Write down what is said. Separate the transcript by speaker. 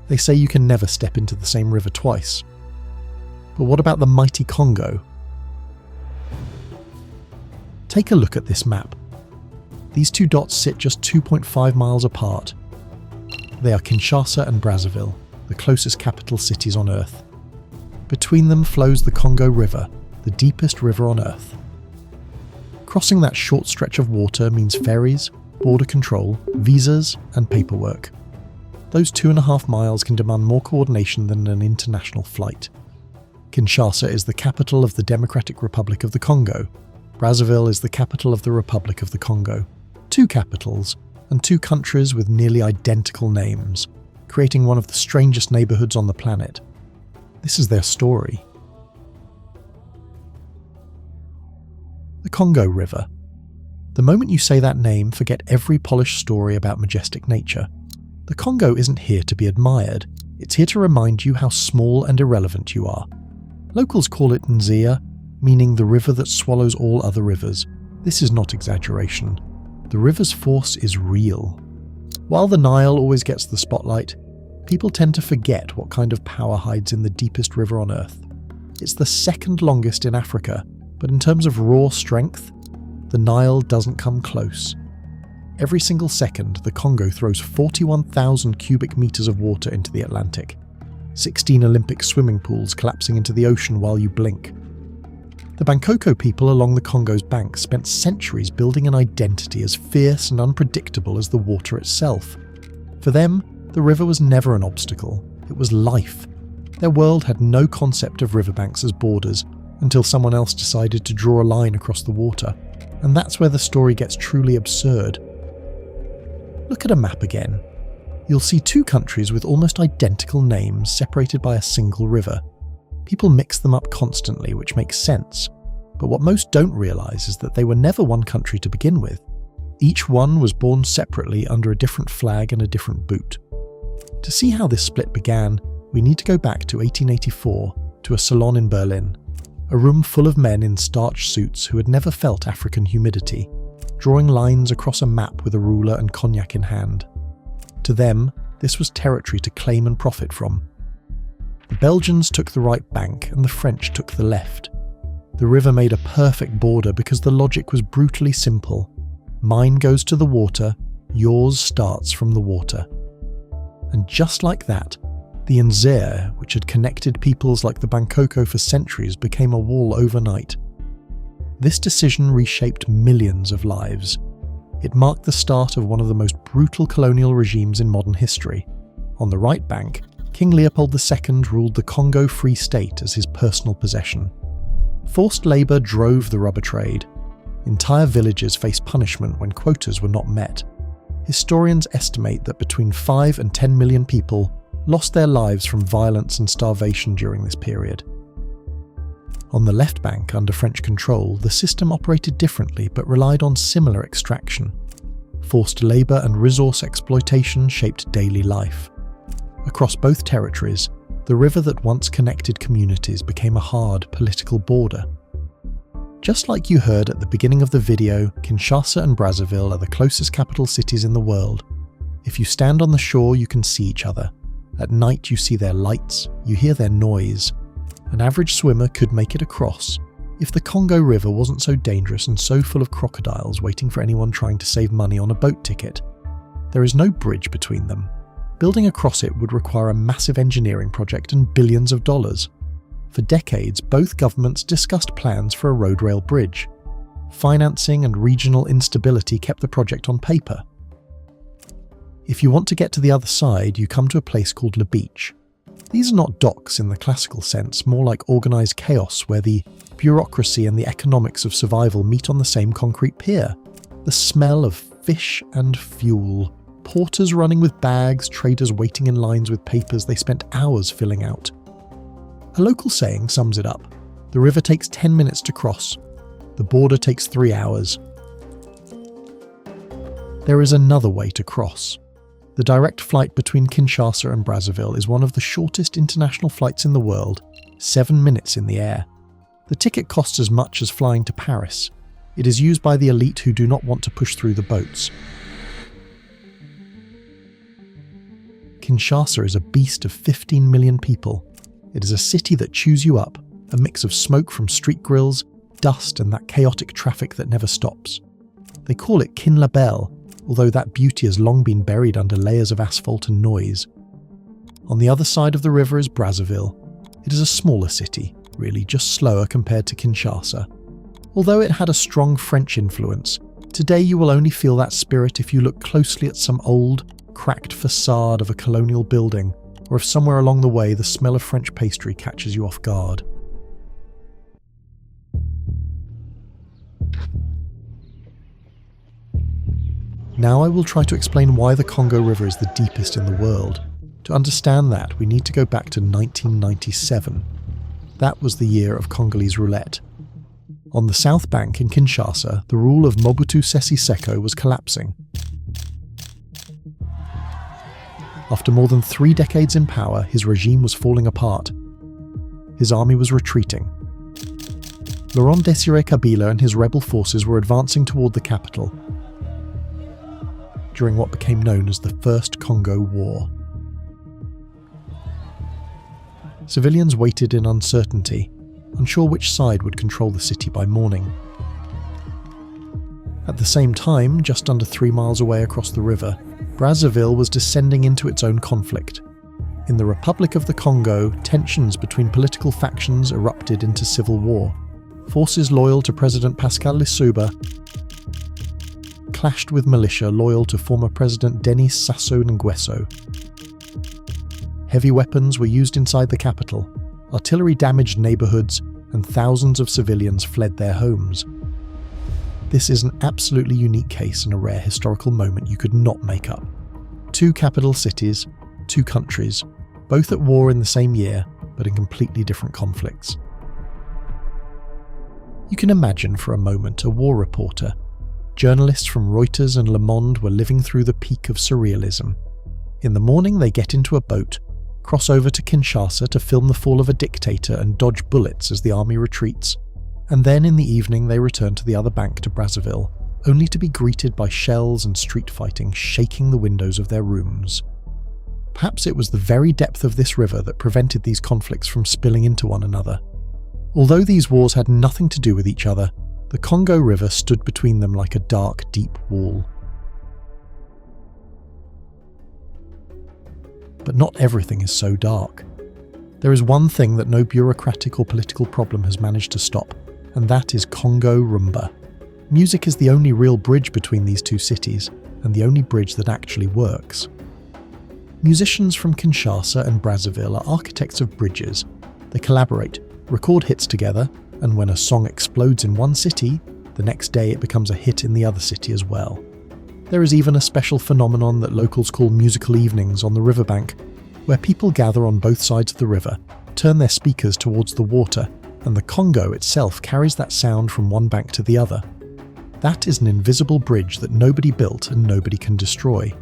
Speaker 1: They say you can never step into the same river twice. But what about the mighty Congo? Take a look at this map. These two dots sit just 2.5 miles apart. They are Kinshasa and Brazzaville, the closest capital cities on Earth. Between them flows the Congo River, the deepest river on Earth. Crossing that short stretch of water means ferries, border control, visas, and paperwork. Those 2.5 miles can demand more coordination than an international flight. Kinshasa is the capital of the Democratic Republic of the Congo. Brazzaville is the capital of the Republic of the Congo. Two capitals, and two countries with nearly identical names, creating one of the strangest neighbourhoods on the planet. This is their story. The Congo River. The moment you say that name, forget every polished story about majestic nature. The Congo isn't here to be admired, it's here to remind you how small and irrelevant you are. Locals call it Nzia, meaning the river that swallows all other rivers. This is not exaggeration. The river's force is real. While the Nile always gets the spotlight, people tend to forget what kind of power hides in the deepest river on Earth. It's the second longest in Africa, but in terms of raw strength, the Nile doesn't come close. Every single second, the Congo throws 41,000 cubic meters of water into the Atlantic. 16 Olympic swimming pools collapsing into the ocean while you blink. The Bangkoko people along the Congo's banks spent centuries building an identity as fierce and unpredictable as the water itself. For them, the river was never an obstacle, it was life. Their world had no concept of riverbanks as borders until someone else decided to draw a line across the water. And that's where the story gets truly absurd. Look at a map again. You'll see two countries with almost identical names separated by a single river. People mix them up constantly, which makes sense. But what most don't realise is that they were never one country to begin with. Each one was born separately under a different flag and a different boot. To see how this split began, we need to go back to 1884 to a salon in Berlin. A room full of men in starched suits who had never felt African humidity, drawing lines across a map with a ruler and cognac in hand. To them, this was territory to claim and profit from. The Belgians took the right bank and the French took the left. The river made a perfect border because the logic was brutally simple. Mine goes to the water, yours starts from the water. And just like that, the Nzere, which had connected peoples like the Bangkoko for centuries, became a wall overnight. This decision reshaped millions of lives. It marked the start of one of the most brutal colonial regimes in modern history. On the right bank, King Leopold II ruled the Congo Free State as his personal possession. Forced labour drove the rubber trade. Entire villages faced punishment when quotas were not met. Historians estimate that between 5 and 10 million people lost their lives from violence and starvation during this period. On the left bank, under French control, the system operated differently but relied on similar extraction. Forced labour and resource exploitation shaped daily life. Across both territories, the river that once connected communities became a hard political border. Just like you heard at the beginning of the video, Kinshasa and Brazzaville are the closest capital cities in the world. If you stand on the shore, you can see each other. At night, you see their lights, you hear their noise. An average swimmer could make it across if the Congo River wasn't so dangerous and so full of crocodiles waiting for anyone trying to save money on a boat ticket. There is no bridge between them. Building across it would require a massive engineering project and billions of dollars. For decades, both governments discussed plans for a road rail bridge. Financing and regional instability kept the project on paper. If you want to get to the other side, you come to a place called Le Beach. These are not docks in the classical sense, more like organised chaos where the bureaucracy and the economics of survival meet on the same concrete pier. The smell of fish and fuel. Porters running with bags, traders waiting in lines with papers they spent hours filling out. A local saying sums it up. The river takes 10 minutes to cross. The border takes 3 hours. There is another way to cross. The direct flight between Kinshasa and Brazzaville is one of the shortest international flights in the world, 7 minutes in the air. The ticket costs as much as flying to Paris. It is used by the elite who do not want to push through the boats. Kinshasa is a beast of 15 million people. It is a city that chews you up, a mix of smoke from street grills, dust and that chaotic traffic that never stops. They call it Kinlabel, although that beauty has long been buried under layers of asphalt and noise. On the other side of the river is Brazzaville. It is a smaller city, really just slower compared to Kinshasa. Although it had a strong French influence, today you will only feel that spirit if you look closely at some old, cracked facade of a colonial building, or if somewhere along the way the smell of French pastry catches you off guard. Now I will try to explain why the Congo River is the deepest in the world. To understand that, we need to go back to 1997. That was the year of Congolese roulette. On the south bank in Kinshasa, the rule of Mobutu Sese Seko was collapsing. After more than 3 decades in power, his regime was falling apart. His army was retreating. Laurent Désiré Kabila and his rebel forces were advancing toward the capital during what became known as the First Congo War. Civilians waited in uncertainty, unsure which side would control the city by morning. At the same time, just under 3 miles away across the river, Brazzaville was descending into its own conflict. In the Republic of the Congo, tensions between political factions erupted into civil war. Forces loyal to President Pascal Lissouba clashed with militia loyal to former President Denis Sassou Nguesso. Heavy weapons were used inside the capital, artillery damaged neighbourhoods, and thousands of civilians fled their homes. This is an absolutely unique case and a rare historical moment you could not make up. 2 capital cities, 2 countries, both at war in the same year, but in completely different conflicts. You can imagine for a moment a war reporter. Journalists from Reuters and Le Monde were living through the peak of surrealism. In the morning they get into a boat, cross over to Kinshasa to film the fall of a dictator and dodge bullets as the army retreats, and then in the evening they return to the other bank to Brazzaville, only to be greeted by shells and street fighting shaking the windows of their rooms. Perhaps it was the very depth of this river that prevented these conflicts from spilling into one another. Although these wars had nothing to do with each other, the Congo River stood between them like a dark, deep wall. But not everything is so dark. There is one thing that no bureaucratic or political problem has managed to stop, and that is Congo Rumba. Music is the only real bridge between these 2 cities, and the only bridge that actually works. Musicians from Kinshasa and Brazzaville are architects of bridges. They collaborate, record hits together, and when a song explodes in one city, the next day it becomes a hit in the other city as well. There is even a special phenomenon that locals call musical evenings on the riverbank, where people gather on both sides of the river, turn their speakers towards the water, and the Congo itself carries that sound from one bank to the other. That is an invisible bridge that nobody built and nobody can destroy.